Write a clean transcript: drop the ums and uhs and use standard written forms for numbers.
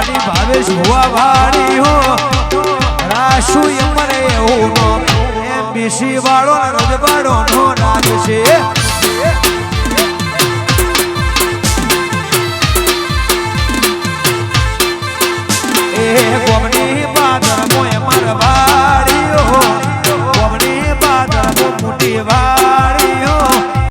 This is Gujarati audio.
પાડી ભાવેશ ભુવા વાળી હો રાશુ મને એવું એમ બીસી વાળો રજવાડો નો રાજ છે એ ગોમની